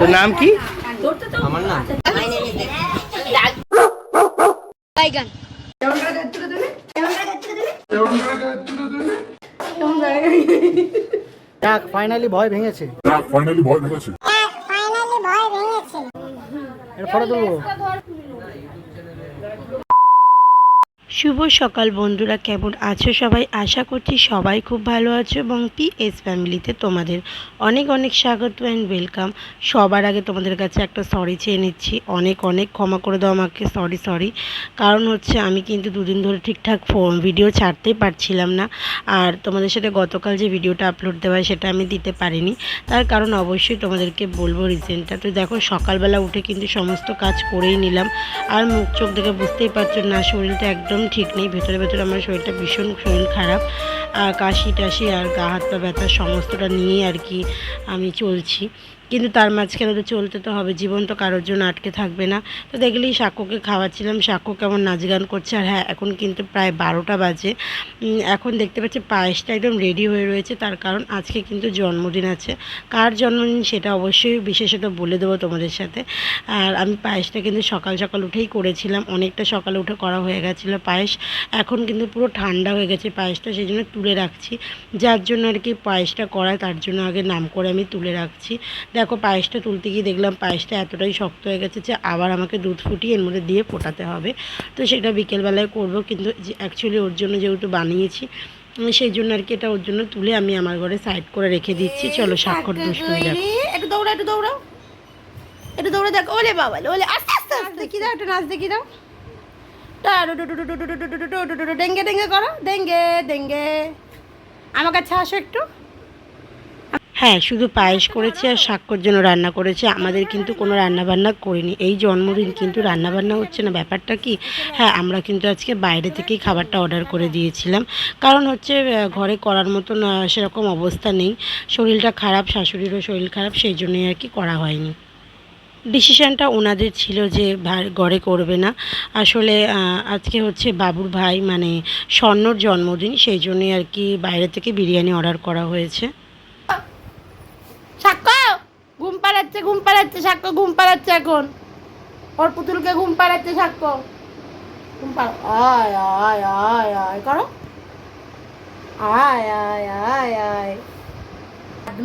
তোর নাম কি? আমার নাম বাইগান। যাক ফাইনালি ভয় ভেঙেছে। এর ফটো তুলবো। শুভ সকাল বন্ধুরা, কেমন আছো সবাই? আশা করছি সবাই খুব ভালো আছো এবং পিএস ফ্যামিলিতে তোমাদের অনেক অনেক স্বাগত অ্যান্ড ওয়েলকাম। সবার আগে তোমাদের কাছে একটা সরি চেয়ে নিচ্ছি, অনেক অনেক ক্ষমা করে দাও আমাকে। সরি কারণ হচ্ছে আমি কিন্তু দুদিন ধরে ঠিকঠাক ভিডিও ছাড়তেই পারছিলাম না। আর তোমাদের সাথে গতকাল যে ভিডিওটা আপলোড দেওয়া সেটা আমি দিতে পারিনি, তার কারণ অবশ্যই তোমাদেরকে বলবো রিজেনটা। তো দেখো সকালবেলা উঠে কিন্তু সমস্ত কাজ করেই নিলাম, আর মুখ চোখ দেখে বুঝতেই পারছো না শরীরটা একদম ঠিক নেই। ভেতরে আমার শরীরটা ভীষণ শরীর খারাপ, আর কাশি টাশি আর গা হাত পা ব্যথা সমস্তটা নিয়েই আর কি আমি চলছি। কিন্তু তার মাঝখানে তো চলতে তো হবে, জীবন তো কারোর জন্য আটকে থাকবে না। তো দেখলেই সাক্ষ্যকে খাওয়াচ্ছিলাম, সাক্ষ্য কেমন নাচ গান করছে। আর হ্যাঁ, এখন কিন্তু প্রায় 12টা বাজে। এখন দেখতে পাচ্ছি পায়েসটা একদম রেডি হয়ে রয়েছে, তার কারণ আজকে কিন্তু জন্মদিন আছে। কার জন্মদিন সেটা অবশ্যই বিশেষত বলে দেবো তোমাদের সাথে। আর আমি পায়েসটা কিন্তু সকাল সকাল উঠেই করেছিলাম, অনেকটা সকালে উঠে করা হয়ে গেছিলো পায়েস। এখন কিন্তু পুরো ঠান্ডা হয়ে গেছে পায়েসটা, সেই জন্য তুলে রাখছি। যার জন্য আর কি পায়েসটা করায় তার জন্য আগে নাম করে আমি তুলে রাখছি। দেখো পায়েসটা তুলতে গিয়ে দেখলাম পায়েসটা এতটাই শক্ত হয়ে গেছে যে আবার আমাকে দুধ ফুটিয়ে এর মধ্যে দিয়ে ফোটাতে হবে। তো সেটা বিকেলবেলায় করব, কিন্তু অ্যাকচুয়ালি ওর জন্য যেহেতু বানিয়েছি সেই জন্য আর কি এটা ওর জন্য তুলে আমি আমার ঘরে সাইড করে রেখে দিচ্ছি। চলো স্বাক্ষর দুষ্টুমি দেখো। একটু দৌড়া একটু দৌড়ে দেখো। ওলে বাবা ওলে, আস্তে আস্তে আস্তে কি দাও, একটু নাচ দেখি দাও। ডেঙ্গে ডেঙ্গে করো, ডেঙ্গে ডেঙ্গে। আমার কাছে আসো একটু। হ্যাঁ, শুধু পায়েস করেছি আর সাক্ষ্যর জন্য রান্না করেছি, আমাদের কিন্তু কোনো রান্নাবান্না করিনি। এই জন্মদিন কিন্তু রান্নাবান্না হচ্ছে না। ব্যাপারটা কি, হ্যাঁ আমরা কিন্তু আজকে বাইরে থেকেই খাবারটা অর্ডার করে দিয়েছিলাম, কারণ হচ্ছে ঘরে করার মতন সেরকম অবস্থা নেই। শরীরটা খারাপ, শাশুড়িরও শরীর খারাপ, সেই জন্যই আর কি করা হয়নি। ডিসিশানটা ওনাদের ছিল যে ঘরে করবে না। আসলে আজকে হচ্ছে বাবুর ভাই মানে স্বর্ণর জন্মদিন, সেই জন্যই আর কি বাইরে থেকে বিরিয়ানি অর্ডার করা হয়েছে। সাক্ষ্য ঘুম পাড়াচ্ছে সাক্ষ্য ঘুম পাড়াচ্ছে, এখন ওর পুতুলকে ঘুম পাড়াচ্ছে সাক্ষ্য। ঘুম পাড়া, আয় আয় আয় আয় করো, আয় আয় আয় আয়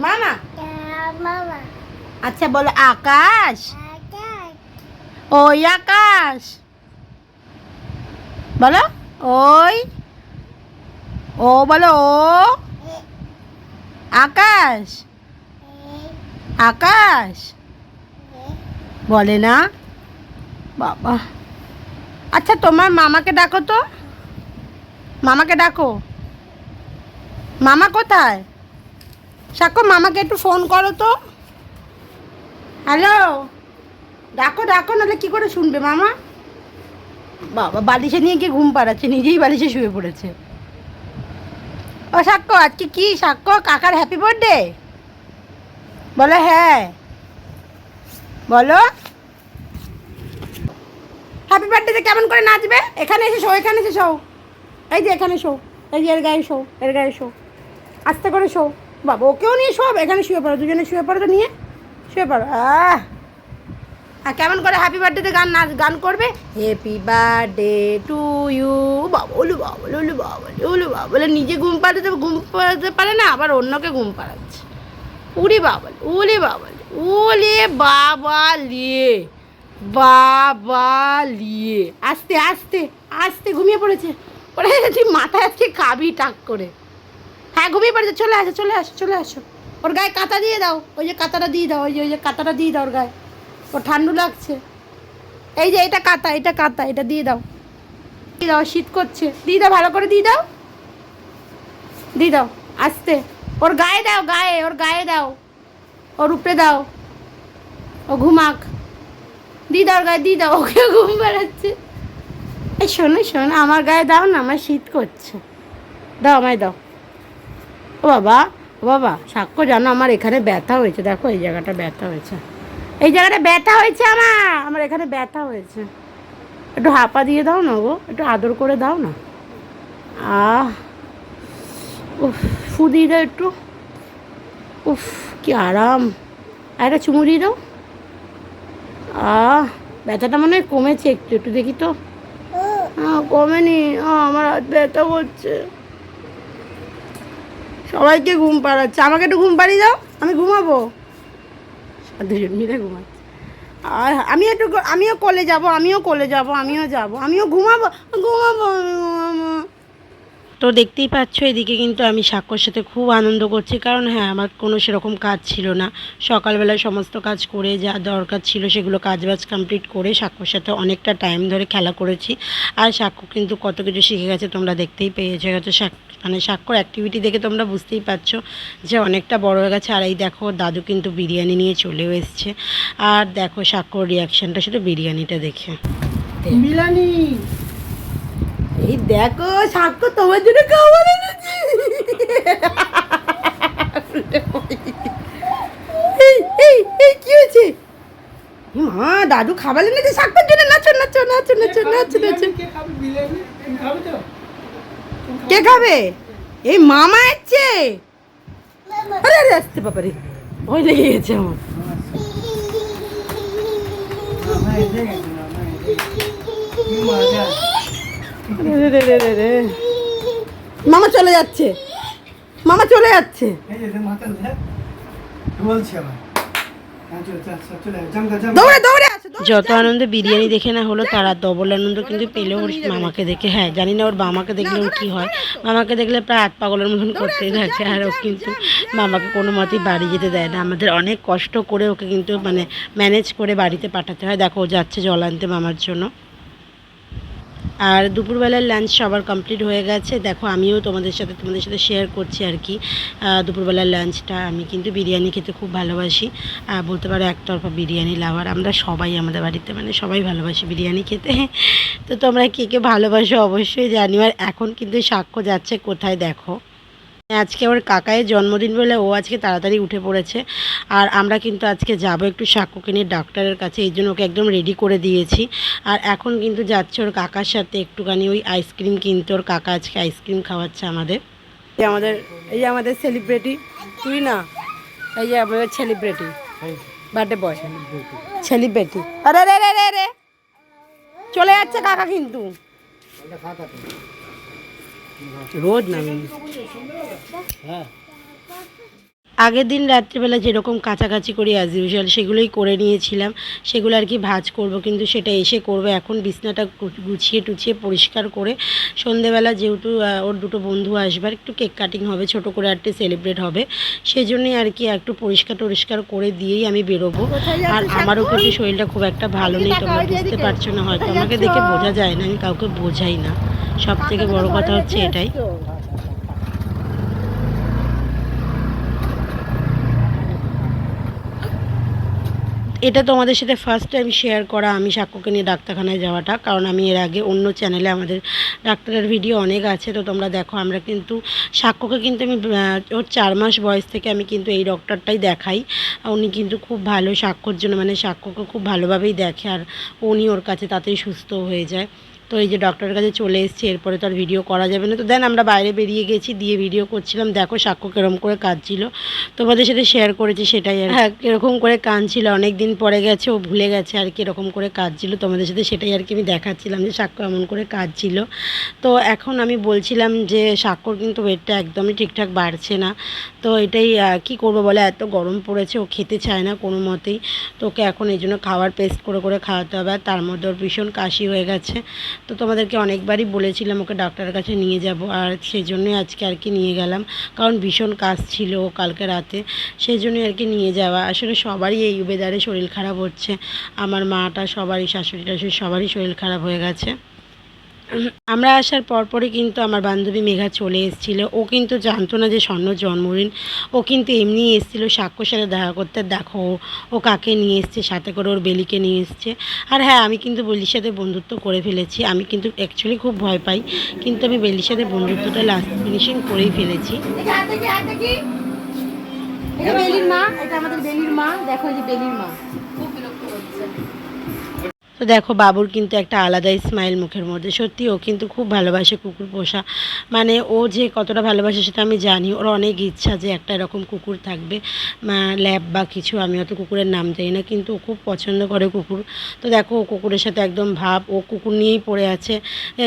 মামা। আচ্ছা বলো আকাশ, ওই আকাশ বলো, ওই ও বলো, ও আকাশ, আকাশ বলে না বাবা। আচ্ছা তোমার মামাকে ডাকো তো, মামাকে ডাকো। মামা কোথায়? সাক্ষ্য মামাকে একটু ফোন করো তো। হ্যালো, ডাকো ডাকো, নাহলে কী করে শুনবে মামা। বাবা বালিশে নিয়ে গিয়ে ঘুম পাড়াচ্ছে, নিজেই বালিশে শুয়ে পড়েছে। ও সাক্ষ্য আজকে কি সাক্ষ্য কাকার হ্যাপি বার্থডে বলো? হ্যাঁ বলো, হ্যাপি বার্থডেতে কেমন করে নাচবে? এখানে এসে শো, এখানে এসে শো, এই যে এখানে শো, এই যে এর গায়ে শো, এর গায়ে শো, আস্তে করে শো। বাবা ওকেও নিয়ে শো, এখানে শুয়ে পড়ো, দুজনে শুয়ে পড়ো তো, নিয়ে শুয়ে পড়ো। আর কেমন করে হ্যাপি বার্থডেতে গান করবে? Happy birthday to you. Bablu Bablu ওলু বাবলু ওলু বাবলে, নিজে ঘুম পাড়াতে পারে না, আবার অন্যকে ঘুম পাড়াচ্ছে। উলি বাবল উলি বাবল উলে বাবা লিয়ে, বাবা লিয়ে। আস্তে আস্তে আস্তে ঘুমিয়ে পড়েছে, পড়ে তুই মাথায় আজকে খাবি টাক করে। হ্যাঁ ঘুমিয়ে পড়েছে, চলে আসো চলে আসো চলে আসো। ওর গায়ে কাঁথা দিয়ে দাও, ওই যে কাঁথাটা দিয়ে দাও, ওই যে কাঁথাটা দিয়ে দাও ওর গায়ে, ওর ঠান্ডু লাগছে। এই যে এটা কাঁথা, এটা কাঁথা, এটা দিয়ে দাও, দিয়ে দাও, শীত করছে, দিয়ে দাও, ভালো করে দিয়ে দাও, দিয়ে দাও আস্তে। ওর গায়ে দাও, গায়ে, ওর গায়ে দাও, ওর উপরে দাও, ও ঘুমাক, দিয়ে দাও ওর গায়ে, দিয়ে দাও, ওকে ঘুম বেড়াচ্ছে। এই শোনো শোনো, আমার গায়ে দাও না, আমার শীত করছে, দাও আমায় দাও। ও বাবা, ও বাবা সাক্ষ্য জানো আমার এখানে ব্যথা হয়েছে, দেখো এই জায়গাটা ব্যথা হয়েছে, এই জায়গাটা ব্যথা হয়েছে, আমার এখানে ব্যথা হয়েছে। একটু হাঁপা দিয়ে দাও না গো, একটু আদর করে দাও না। উফ, ফু দিয়ে দাও একটু, উফ কি আরাম। আর একটা চুমু দিয়ে দাও, ব্যথাটা মনে হয় কমেছে একটু, একটু দেখি তো। কমেনি, আমার হাত ব্যথা করছে। সবাইকে ঘুম পাড়াচ্ছে, আমাকে একটু ঘুম পাড়িয়ে দাও, আমি ঘুমাবো। দুজন মিলে ঘুমাচ্ছে। আর আমিও কোলে যাব, আমিও ঘুমাবো। তো দেখতেই পাচ্ছ এদিকে কিন্তু আমি সাক্ষ্যর সাথে খুব আনন্দ করছি, কারণ হ্যাঁ আমার কোনো সেরকম কাজ ছিল না। সকালবেলায় সমস্ত কাজ করে যা দরকার ছিল সেগুলো কাজবাজ কমপ্লিট করে সাক্ষ্যর সাথে অনেকটা টাইম ধরে খেলা করেছি। আর সাক্ষ্য কিন্তু কত কিছু শিখে গেছে, তোমরা দেখতেই পেয়েছো। মানে সাক্ষ্যর অ্যাক্টিভিটি দেখে তোমরা বুঝতেই পারছো যে অনেকটা বড় হয়ে গেছে। আর এই দেখো দাদু কিন্তু বিরিয়ানি নিয়ে চলেও এসছে। আর দেখো সাক্ষ্যর রিয়াকশানটা শুধু বিরিয়ানিটা দেখে। বিরিয়ানি, এই দেখো সাক্ষ্য তোমার জন্য খাবার এনেছি। এই কি হয়েছে? মা দাদু খাবার এনেছে সাক্ষ্যর জন্য। নাচো নাচো নাচো নাচো নাচো নাচো। কে খাবে? এই মামা এসছে। আরে আরে আসতে বাবারে, ভয় লেগে গেছে আমার। মামা চলে যাচ্ছে, মামা চলে যাচ্ছে। দৌড়ে দৌড়ে আসো। যত আনন্দ বিরিয়ানি দেখে না হলো, তারা ডবল আনন্দ কিন্তু পেলো ওর মামাকে দেখে। হ্যাঁ জানি না ওর মামাকে দেখলে ওর কী হয়। মামাকে দেখলে প্রায় হাত পাগলের মতন করতেই থাকে। আর ও কিন্তু মামাকে কোনো মতেই বাড়ি যেতে দেয় না। আমাদের অনেক কষ্ট করে ওকে কিন্তু মানে ম্যানেজ করে বাড়িতে পাঠাতে হয়। দেখো ও যাচ্ছে জল আনতে মামার জন্য। আর দুপুরবেলার লাঞ্চ সবার কমপ্লিট হয়ে গেছে। দেখো আমিও তোমাদের সাথে শেয়ার করছি আর কি দুপুরবেলার লাঞ্চটা। আমি কিন্তু বিরিয়ানি খেতে খুব ভালোবাসি, বলতে পারো একতরফা বিরিয়ানি লাভার। আমরা সবাই আমাদের বাড়িতে মানে সবাই ভালোবাসি বিরিয়ানি খেতে। তো তোমরা কে কে ভালোবাসো অবশ্যই জানিও। আর এখন কিন্তু সাক্ষ্য যাচ্ছে কোথায় দেখো, আজকে ওর কাকায়ের জন্মদিন বলে ও আজকে তাড়াতাড়ি উঠে পড়েছে। আর আমরা কিন্তু আজকে যাব একটু সাক্ষ্যকে নিয়ে ডাক্তারের কাছে, এই জন্য ওকে একদম রেডি করে দিয়েছি। আর এখন কিন্তু যাচ্ছে ওর কাকার সাথে একটুখানি ওই আইসক্রিম কিনতে। ওর কাকা আজকে আইসক্রিম খাওয়াচ্ছে আমাদের। এই আমাদের সেলিব্রিটি, তুই না, এই যে আমাদের সেলিব্রিটি, বার্থডে বয় সেলিব্রিটি। আরে রে রে রে রে চলে যাচ্ছে কাকা কিন্তু রোজ নামি। আগের দিন রাত্রিবেলা যেরকম কাছাকাছি করি অ্যাজ ইউজুয়াল সেগুলোই করে নিয়েছিলাম। সেগুলো আর কি ভাজ করব, কিন্তু সেটা এসে করব। এখন বিছনাটা গুছিয়ে টুছিয়ে পরিষ্কার করে সন্ধেবেলা যেহেতু ওর দুটো বন্ধু আসবার, একটু কেক কাটিং হবে, ছোট করে একটু সেলিব্রেট হবে, সেই জন্যই আর কি একটু পরিষ্কার করে দিয়েই আমি বেরোবো। আর আমারও কিন্তু শরীরটা খুব একটা ভালো নেই, তোমরা বুঝতে পারছো না হয়তো, আমাকে দেখে বোঝা যায় না, আমি কাউকে বোঝাই না। সব থেকে বড় কথা হচ্ছে এটাই। এটা তোমাদের সাথে ফার্স্ট টাইম শেয়ার করা আমি সাক্ষ্যকে নিয়ে ডাক্তারখানায় যাওয়াটা, কারণ আমি এর আগে অন্য চ্যানেলে আমাদের ডাক্তারের ভিডিও অনেক আছে, তো তোমরা দেখো। আমরা কিন্তু সাক্ষ্যকে কিন্তু আমি ওর 4 মাস বয়স থেকে আমি কিন্তু এই ডক্টরটাই দেখাই। উনি কিন্তু খুব ভালো সাক্ষ্যর জন্য, মানে সাক্ষ্যকে খুব ভালোভাবেই দেখে। আর উনি ওর কাছে তাতেই সুস্থ হয়ে যায়। তো এই যে ডক্টরের কাছে চলে এসেছি, এরপরে তো আর ভিডিও করা যাবে না। তো দেন আমরা বাইরে বেরিয়ে গেছি, দিয়ে ভিডিও করছিলাম। দেখো সাক্ষ্য কীরকম করে কাঁদছিল, তোমাদের সাথে শেয়ার করেছি সেটাই। আর হ্যাঁ কীরকম করে কাঁদছিল, অনেক দিন পরে গেছে, ও ভুলে গেছে আর কি এরকম করে কাঁদছিল। তোমাদের সাথে সেটাই আর কি আমি দেখাচ্ছিলাম যে সাক্ষ্য এমন করে কাঁদছিল। তো এখন আমি বলছিলাম যে সাক্ষ্যর কিন্তু ওয়েটটা একদমই ঠিকঠাক বাড়ছে না। তো এটাই কি করবো বলে, এত গরম পড়েছে, ও খেতে চায় না কোনো মতেই। তো ওকে এখন এই জন্য খাবার পেস্ট করে করে খাওয়াতে হবে। আর তার মধ্যে ওর ভীষণ কাশি হয়ে গেছে। তো তোমাদেরকে অনেকবারই বলেছিলাম ওকে ডাক্তারের কাছে নিয়ে যাব, আর সেই জন্যই আজকে আর কি নিয়ে গেলাম, কারণ ভীষণ কাশ ছিল কালকে রাতে, সেই জন্যই আর কি নিয়ে যাওয়া। আসলে সবারই এই ওয়েদারে শরীর খারাপ হচ্ছে, আমার মাটা সবারই, শাশুড়ি টাশুড়ি সবারই শরীর খারাপ হয়ে গেছে। আমরা আসার পরপরই কিন্তু আমার বান্ধবী মেঘা চলে এসেছিলো। ও কিন্তু জানতো না যে স্বর্ণ জন্মদিন, ও কিন্তু এমনি এসেছিলো সাক্ষ্যর সাথে দেখা করতে। দেখো ও কাকে নিয়ে এসছে, সাথে করে ওর বেলিকে নিয়ে এসছে। আর হ্যাঁ আমি কিন্তু বেলির সাথে বন্ধুত্ব করে ফেলেছি। আমি কিন্তু অ্যাকচুয়ালি খুব ভয় পাই, কিন্তু আমি বেলির সাথে বন্ধুত্বটা লাস্ট ফিনিশিং করেই ফেলেছি। এটা বেলির মা, এটা আমাদের বেলির মা। দেখো এই যে বেলির মা খুব বিরক্ত হচ্ছে। তো দেখো বাবুর কিন্তু একটা আলাদাই স্মাইল মুখের মধ্যে, সত্যি ও কিন্তু খুব ভালোবাসে কুকুর পোষা। মানে ও যে কতটা ভালোবাসে সেটা আমি জানি। ওর অনেক ইচ্ছা যে একটা এরকম কুকুর থাকবে, ল্যাব বা কিছু, আমি অত কুকুরের নাম জানি না, কিন্তু ও খুব পছন্দ করে কুকুর। তো দেখো ও কুকুরের সাথে একদম ভাব, ও কুকুর নিয়েই পড়ে আছে।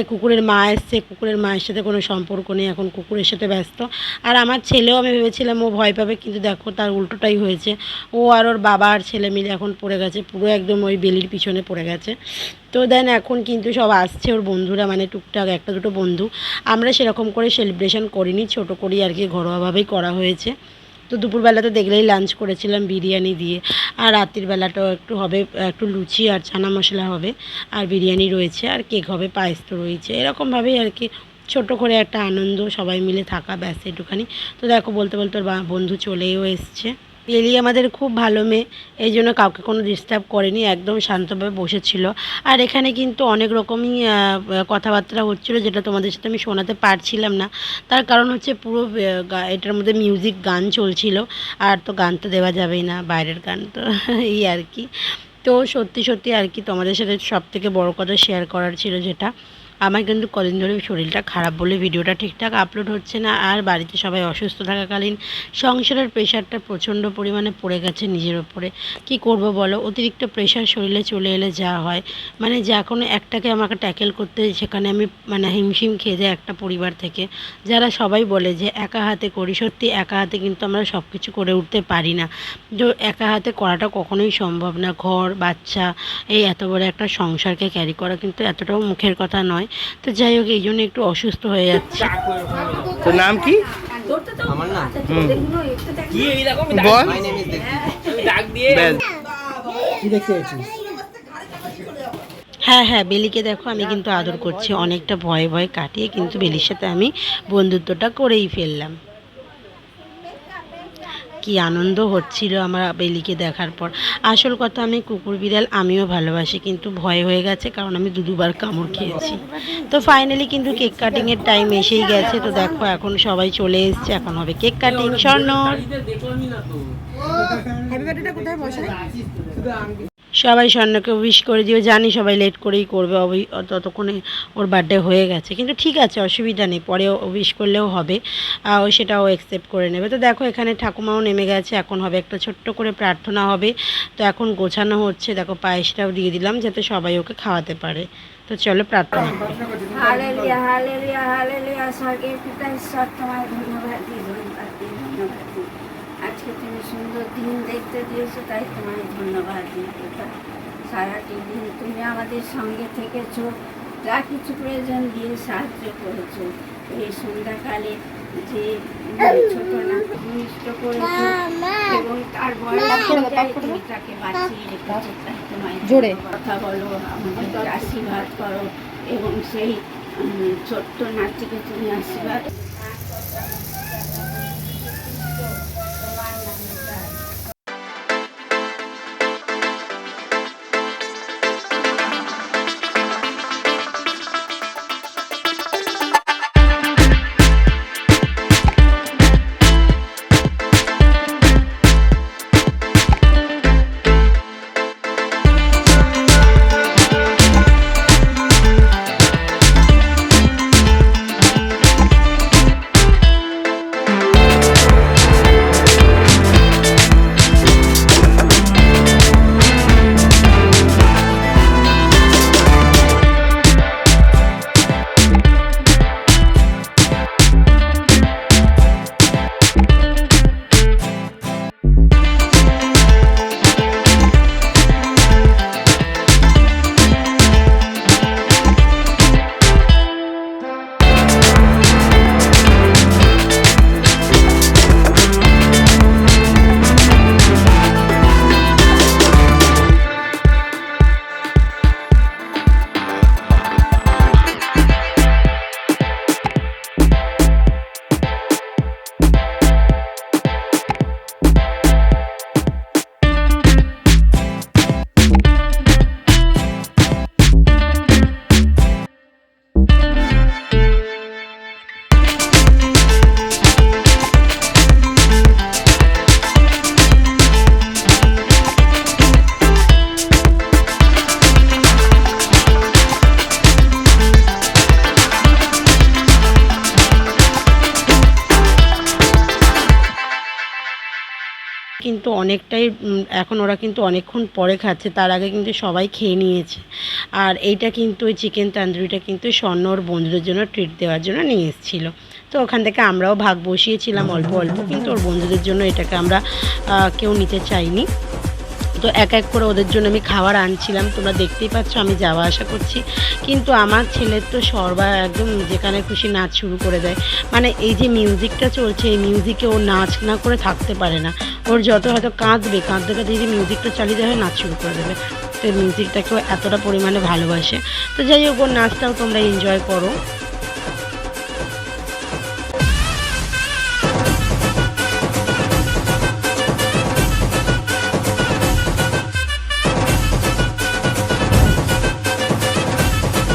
কুকুরের মা এসছে, কুকুরের মায়ের সাথে কোনো সম্পর্ক নেই, এখন কুকুরের সাথে ব্যস্ত। আর আমার ছেলেও, আমি ভেবেছিলাম ও ভয় পাবে, কিন্তু দেখো তার উল্টোটাই হয়েছে। ও আর ওর বাবা আর ছেলে মিলে এখন পড়ে গেছে, পুরো একদম ওই বেলির পিছনে পড়ে গেছে। তো দেন এখন কিন্তু সব আসছে ওর বন্ধুরা, মানে টুকটাক একটা দুটো বন্ধু। আমরা সেরকম করে সেলিব্রেশন করিনি, ছোটো করেই আর কি ঘরোয়াভাবেই করা হয়েছে। তো দুপুরবেলা তো দেখলেই লাঞ্চ করেছিলাম বিরিয়ানি দিয়ে, আর রাত্রির বেলাটাও একটু হবে, একটু লুচি আর চানা মশলা হবে, আর বিরিয়ানি রয়েছে, আর কেক হবে, পায়েস তো রয়েছে, এরকমভাবেই আর কি ছোটো করে একটা আনন্দ, সবাই মিলে থাকা, ব্যাস একটুখানি। তো দেখো বলতে বলতে ওর বন্ধু চলেও এসছে। বেলি আমাদের খুব ভালো মেয়ে, এই জন্য কাউকে কোনো ডিস্টার্ব করেনি, একদম শান্তভাবে বসেছিল। আর এখানে কিন্তু অনেক রকমই কথাবার্তা হচ্ছিলো, যেটা তোমাদের সাথে আমি শোনাতে পারছিলাম না। তার কারণ হচ্ছে পুরো এটার মধ্যে মিউজিক গান চলছিল, আর তো গান তো দেওয়া যাবেই না, বাইরের গান তো এই আর কি। তো সত্যি সত্যি আর কি তোমাদের সাথে সবথেকে বড় কথা শেয়ার করার ছিল, যেটা আমার কিন্তু কদিন ধরে শরীরটা খারাপ বলে ভিডিওটা ঠিকঠাক আপলোড হচ্ছে না। আর বাড়িতে সবাই অসুস্থ থাকাকালীন সংসারের প্রেশারটা প্রচণ্ড পরিমাণে পড়ে গেছে নিজের ওপরে। কি করব বলো, অতিরিক্ত প্রেশার শরীরে চলে এলে যা হয়, মানে যা কোনো একটাকে আমাকে ট্যাকেল করতে, সেখানে আমি মানে হিমশিম খেয়ে যাই একটা পরিবার থেকে। যারা সবাই বলে যে একা হাতে করি, সত্যি একা হাতে কিন্তু আমরা সব কিছু করে উঠতে পারি না। তো একা হাতে করাটা কখনোই সম্ভব না। ঘর বাচ্চা, এই এত বড় একটা সংসারকে ক্যারি করা কিন্তু এতটাও মুখের কথা নয়। তো যাই হোক, এই জন্য একটু অসুস্থ হয়ে যাচ্ছে। তোর নাম কি? আমার নাম বল। ব্যাস। কি দেখতে পেয়েছিস? হ্যাঁ হ্যাঁ, বেলিকে দেখো আমি কিন্তু আদর করছি, অনেকটা ভয়ে ভয়ে কাটিয়ে কিন্তু বেলির সাথে আমি বন্ধুত্বটা করেই ফেললাম। কি আনন্দ হচ্ছিল আমার বেলিকে দেখার পর। আসল কথা, আমি কুকুর বিড়াল আমিও ভালোবাসি, কিন্তু ভয় হয়ে গেছে, কারণ আমি দুবার কামড় খেয়েছি। তো ফাইনালি কিন্তু কেক কাটিংয়ের টাইম এসেই গেছে। তো দেখো এখন সবাই চলে এসছে, এখন হবে কেক কাটিং। স্বর্ণর হ্যাপি বার্থডেটা কোথায় বসে? সবাই স্বর্ণকে উইশ করে দিও, জানি সবাই লেট করেই করবে, ততক্ষণে ওর বার্থডে হয়ে গেছে, কিন্তু ঠিক আছে, অসুবিধা নেই, পরে উইশ করলেও হবে, ও সেটাও অ্যাকসেপ্ট করে নেবে। তো দেখো এখানে ঠাকুমাও নেমে গেছে, এখন হবে একটা ছোট্ট করে প্রার্থনা হবে। তো এখন গোছানো হচ্ছে, দেখো পায়েসটাও দিয়ে দিলাম যাতে সবাই ওকে খাওয়াতে পারে। তো চলো প্রার্থনা করি। হালেলুয়া হালেলুয়া হালেলুয়া, স্বর্গের পিতা ঈশ্বর, তোমায় ধন্যবাদ দিই, ধন্যবাদ দিই, ধন্যবাদ দিই। আজকে তুমি সুন্দর দিন দেখতে দিয়েছো, তাই তোমায় ধন্যবাদ দিই পিতা। সারাটি দিন তুমি আমাদের সঙ্গে থেকেছো, যা কিছু প্রয়োজন দিয়ে সাহায্য করেছো। এই সন্ধ্যাকালে যে ছোট না মিষ্ট করেছো এবং তার বয়স তুমি তাকে বাঁচিয়ে রেখেছো, তাই তোমায় জোরে কথা বলো, আমাদের আশীর্বাদ করো এবং সেই ছোট্ট নাতিকে তুমি আশীর্বাদ কিন্তু অনেকটাই এখন ওরা কিন্তু অনেকক্ষণ পরে খাচ্ছে, তার আগে কিন্তু সবাই খেয়ে নিয়েছে। আর এইটা কিন্তু ওই চিকেন তান্দুরিটা কিন্তু স্বর্ণ ওর বন্ধুদের জন্য ট্রিট দেওয়ার জন্য নিয়ে এসেছিলো। তো ওখান থেকে আমরাও ভাগ বসিয়েছিলাম অল্প অল্প, কিন্তু ওর বন্ধুদের জন্য এটাকে আমরা কেউ নিতে চাইনি। তো এক এক করে ওদের জন্য আমি খাবার আনছিলাম, তোমরা দেখতেই পাচ্ছ আমি যাওয়া আসা করছি। কিন্তু আমার ছেলের তো সর্বা একদম যেখানে খুশি নাচ শুরু করে দেয়। মানে এই যে মিউজিকটা চলছে, এই মিউজিকে ও নাচ না করে থাকতে পারে না। ওর যত হয়তো কাঁদতে কাঁদতে যদি মিউজিকটা চালিয়ে দেওয়া হয় নাচ শুরু করে দেবে। তো এই মিউজিকটাকেও এতটা পরিমাণে ভালোবাসে। তো যাই হোক, ওর নাচটাও তোমরা এনজয় করো।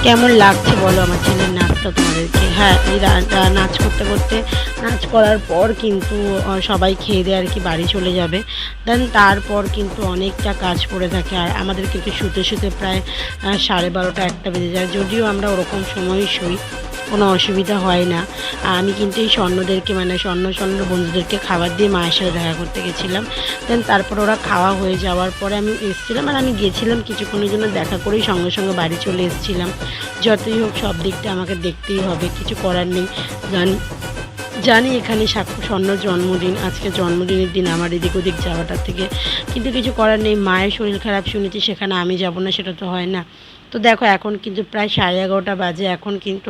কেমন লাগছে বলো আমার ছেলের নাচটা তোমাদেরকে? হ্যাঁ, এই নাচ করতে করতে নাচ করার পর কিন্তু সবাই খেয়ে দিয়ে আর কি বাড়ি চলে যাবে। দেন তারপর কিন্তু অনেকটা কাজ পড়ে থাকে, আর আমাদের কিন্তু শুতে শুতে প্রায় 12:30 1টা বেজে যায়। যদিও আমরা ওরকম সময়ই শুই, কোনো অসুবিধা হয় না। আমি কিন্তু এই স্বর্ণদেরকে মানে স্বর্ণ বন্ধুদেরকে খাবার দিয়ে মায়ের সাথে দেখা করতে গেছিলাম। দেন তারপর ওরা খাওয়া হয়ে যাওয়ার পরে আমি এসেছিলাম, আর আমি গেছিলাম কিছুক্ষণের জন্য, দেখা করেই সঙ্গে সঙ্গে বাড়ি চলে এসেছিলাম। যতই হোক সব দিকটা আমাকে দেখতেই হবে, কিছু করার নেই। জানি এখানে স্বর্ণর জন্মদিন, আজকে জন্মদিনের দিন আমার এদিক ওদিক যাওয়াটার থেকে, কিন্তু কিছু করার নেই। মায়ের শরীর খারাপ শুনেছি, সেখানে আমি যাব না সেটা তো হয় না। তো দেখো এখন কিন্তু প্রায় 11:30 বাজে, এখন কিন্তু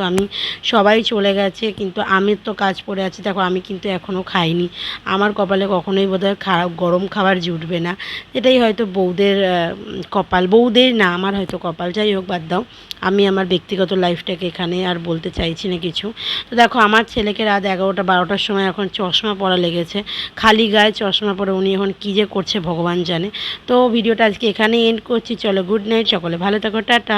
সবাই চলে গেছে, কিন্তু আমি তো কাজ পড়ে আছি। দেখো আমি কিন্তু এখনও খাইনি। আমার কপালে কখনোই বোধহয় গরম খাবার জুটবে না, এটাই হয়তো বউদের কপাল, বউদের না আমার হয়তো কপাল। যাই হোক, বাদ দাও, আমি আমার ব্যক্তিগত লাইফটাকে এখানে আর বলতে চাইছি না কিছু। তো দেখো আমার ছেলেকে রাত 11টা 12টার সময় এখন চশমা পরা লেগেছে, খালি গায়ে চশমা পরে উনি এখন কী যে করছে ভগবান জানে। তো ভিডিওটা আজকে এখানেই এন্ড করছি। চলো, গুড নাইট, সকলে ভালো থাকো, টাটা।